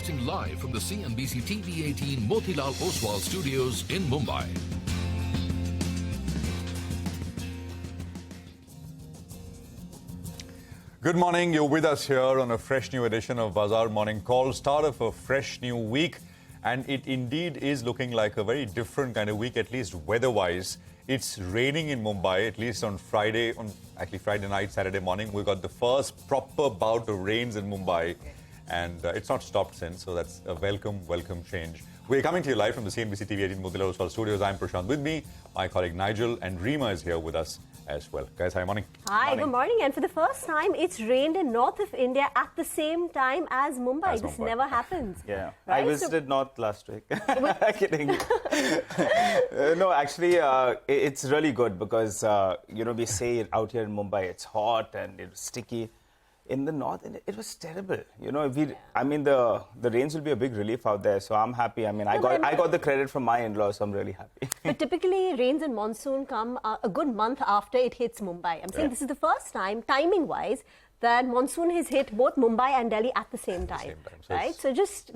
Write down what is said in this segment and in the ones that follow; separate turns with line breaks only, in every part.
broadcasting live from the CNBC TV18 Motilal Oswal studios in Mumbai.
Good morning. You're with us here on a fresh new edition of Bazaar Morning Call, start of a fresh new week. And it indeed is looking like a very different kind of week, at least weather-wise. It's raining in Mumbai, at least on Friday, Friday night, Saturday morning. We got the first proper bout of rains in Mumbai. And it's not stopped since, so that's a welcome change. We're coming to you live from the CNBC TV18 Motilal Oswal studios. I'm Prashant. With me, my colleague Nigel, and Rima is here with us as well. Guys, hi, morning.
Hi, good morning. And for the first time, it's rained in north of India at the same time as Mumbai. This never happens.
Yeah,
right?
I visited North last week. Kidding. No, actually, it's really good because, we say out here in Mumbai, it's hot and it's sticky. In the north, it was terrible. The rains will be a big relief out there, so I'm happy. I got the credit from my in-laws, so I'm really happy.
But typically, rains and monsoon come a good month after it hits Mumbai. I'm saying this is the first time, timing-wise, that monsoon has hit both Mumbai and Delhi at the same time. Right? So just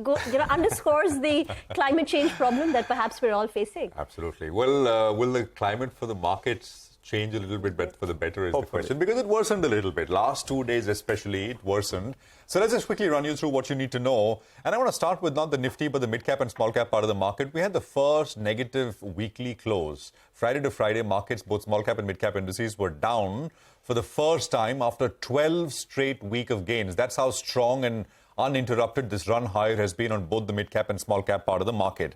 underscores the climate change problem that perhaps we're all facing.
Absolutely. Well, will the climate for the markets change a little bit for the better is the question, because it worsened a little bit. Last 2 days especially, it worsened. So let's just quickly run you through what you need to know. And I want to start with not the Nifty, but the mid-cap and small-cap part of the market. We had the first negative weekly close. Friday to Friday, markets, both small-cap and mid-cap indices, were down for the first time after 12 straight week of gains. That's how strong and uninterrupted this run higher has been on both the mid-cap and small-cap part of the market.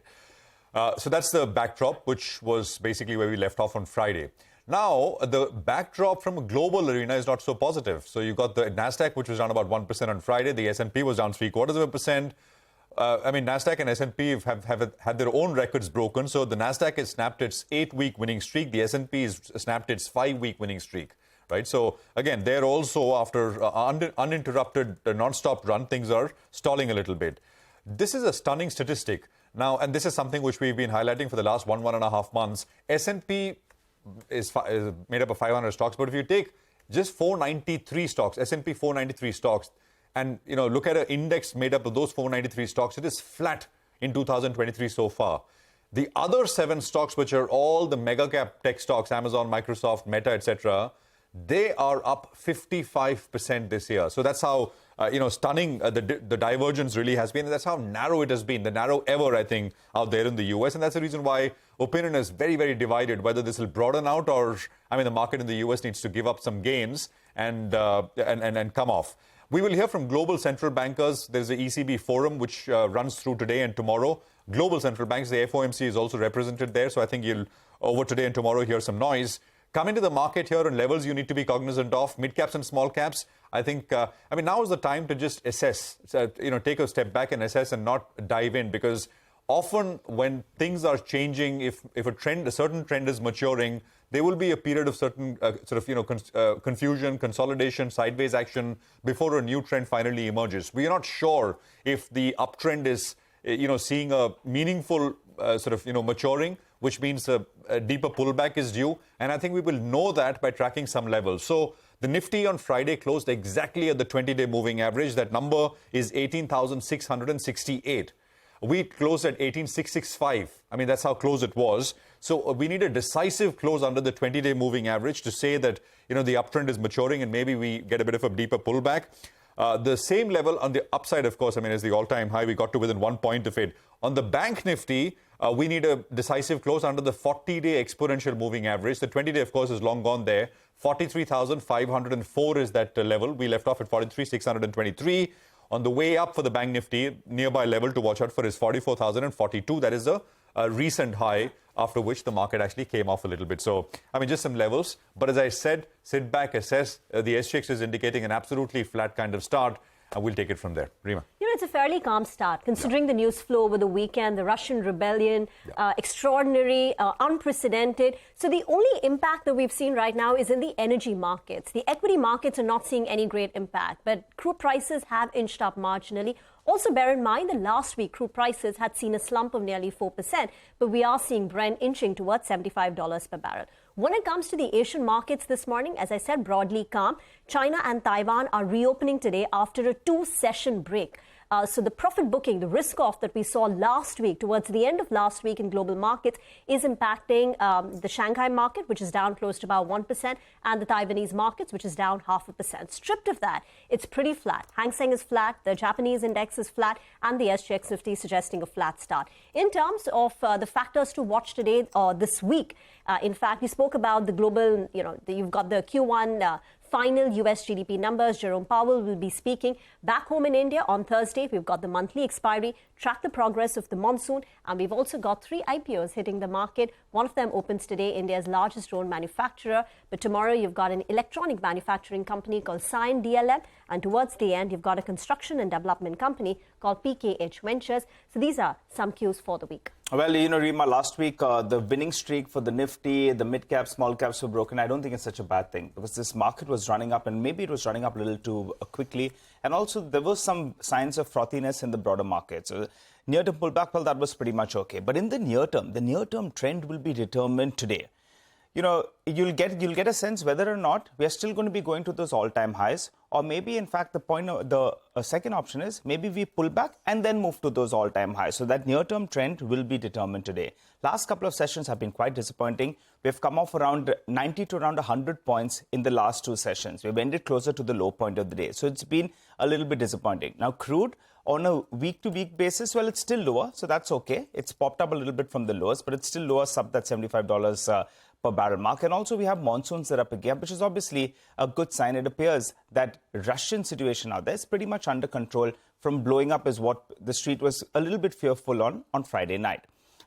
So that's the backdrop, which was basically where we left off on Friday. Now, the backdrop from a global arena is not so positive. So you got the Nasdaq, which was down about 1% on Friday. The S&P was down 0.75%. Nasdaq and S&P have had their own records broken. So the Nasdaq has snapped its 8-week winning streak. The S&P has snapped its 5-week winning streak. Right. So again, they're also after uninterrupted non-stop run, things are stalling a little bit. This is a stunning statistic. Now, and this is something which we've been highlighting for the last one and a half months. S&P is made up of 500 stocks, but if you take just 493 stocks, S&P 493 stocks, and look at an index made up of those 493 stocks, it is flat in 2023 so far. The other 7 stocks, which are all the mega cap tech stocks, Amazon, Microsoft, Meta, etc., they are up 55% this year. So that's how stunning the divergence really has been. And that's how narrow it has been, the narrow ever, I think, out there in the US. And that's the reason why opinion is very, very divided, whether this will broaden out or, the market in the US needs to give up some gains and come off. We will hear from global central bankers. There's the ECB forum, which runs through today and tomorrow. Global central banks, the FOMC is also represented there. So I think you'll, over today and tomorrow, hear some noise. Come into the market here on levels you need to be cognizant of, mid-caps and small-caps. I think, now is the time to just assess, take a step back and assess and not dive in, because often when things are changing, if a certain trend is maturing, there will be a period of certain confusion, consolidation, sideways action before a new trend finally emerges. We are not sure if the uptrend is, seeing a meaningful maturing, which means a deeper pullback is due. And I think we will know that by tracking some levels. So the Nifty on Friday closed exactly at the 20-day moving average. That number is 18,668. We closed at 18,665. That's how close it was. So we need a decisive close under the 20-day moving average to say that, the uptrend is maturing and maybe we get a bit of a deeper pullback. The same level on the upside, of course, is the all-time high. We got to within 1 point of it. On the bank Nifty, we need a decisive close under the 40-day exponential moving average. The 20-day, of course, is long gone there. 43,504 is that level. We left off at 43,623. On the way up for the bank Nifty, nearby level to watch out for is 44,042. That is a recent high, after which the market actually came off a little bit. So, just some levels. But as I said, sit back, assess. The SGX is indicating an absolutely flat kind of start. And we'll take it from there. Rima.
It's a fairly calm start, considering the news flow over the weekend, the Russian rebellion, extraordinary, unprecedented. So the only impact that we've seen right now is in the energy markets. The equity markets are not seeing any great impact, but crude prices have inched up marginally. Also, bear in mind that last week, crude prices had seen a slump of nearly 4%, but we are seeing Brent inching towards $75 per barrel. When it comes to the Asian markets this morning, as I said, broadly calm. China and Taiwan are reopening today after a 2-session break. So the profit booking, the risk off that we saw last week, towards the end of last week in global markets, is impacting the Shanghai market, which is down close to about 1%, and the Taiwanese markets, which is down 0.5%. Stripped of that, it's pretty flat. Hang Seng is flat, the Japanese index is flat, and the SGX Nifty suggesting a flat start. In terms of the factors to watch today or this week, in fact, we spoke about the global, you've got the Q1 final US GDP numbers. Jerome Powell will be speaking. Back home in India on Thursday, we've got the monthly expiry, track the progress of the monsoon, and we've also got 3 IPOs hitting the market. One of them opens today, India's largest drone manufacturer. But tomorrow, you've got an electronic manufacturing company called Sign DLM. And towards the end, you've got a construction and development company called PKH Ventures. So these are some cues for the week.
Well, Rima, last week, the winning streak for the Nifty, the mid-caps, small-caps were broken. I don't think it's such a bad thing because this market was running up, and maybe it was running up a little too quickly. And also, there was some signs of frothiness in the broader market. So, near-term pullback, well, that was pretty much okay. But in the near-term trend will be determined today. You'll get a sense whether or not we are still going to be going to those all-time highs, or maybe, in fact, the second option is maybe we pull back and then move to those all-time highs. So that near-term trend will be determined today. Last couple of sessions have been quite disappointing. We've come off around 90 to around 100 points in the last 2 sessions. We've ended closer to the low point of the day. So it's been a little bit disappointing. Now, crude on a week-to-week basis, well, it's still lower, so that's okay. It's popped up a little bit from the lows, but it's still lower, sub that $75 per barrel mark. And also we have monsoons that are picking up, which is obviously a good sign. It appears that Russian situation out there is pretty much under control from blowing up, is what the street was a little bit fearful on Friday night.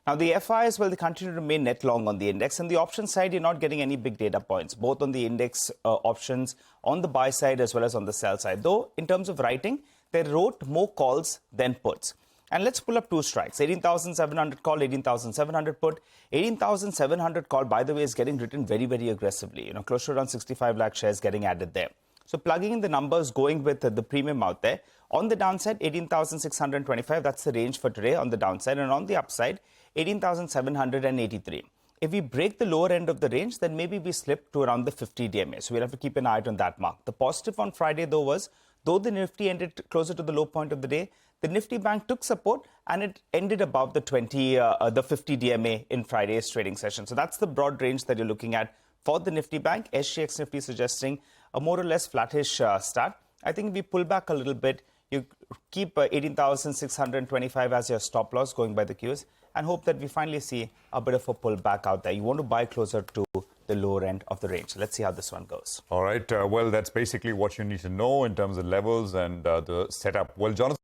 Now, the FIs, well, they continue to remain net long on the index. And the option side, you're not getting any big data points, both on the index options, on the buy side, as well as on the sell side. Though, in terms of writing, they wrote more calls than puts. And let's pull up 2 strikes. 18,700 call, 18,700 put. 18,700 call, by the way, is getting written very, very aggressively. Close to around 65 lakh shares getting added there. So plugging in the numbers, going with the premium out there. On the downside, 18,625. That's the range for today on the downside. And on the upside, 18,783. If we break the lower end of the range, then maybe we slip to around the 50 DMA. So we'll have to keep an eye out on that mark. The positive on Friday, though, was though the Nifty ended closer to the low point of the day, the Nifty Bank took support and it ended above the 50 DMA in Friday's trading session. So that's the broad range that you're looking at for the Nifty Bank. SGX Nifty suggesting a more or less flattish start. I think if we pull back a little bit, you keep 18,625 as your stop loss going by the cues and hope that we finally see a bit of a pullback out there. You want to buy closer to the lower end of the range. Let's see how this one goes.
All right. Well, that's basically what you need to know in terms of levels and the setup. Well, Jonathan.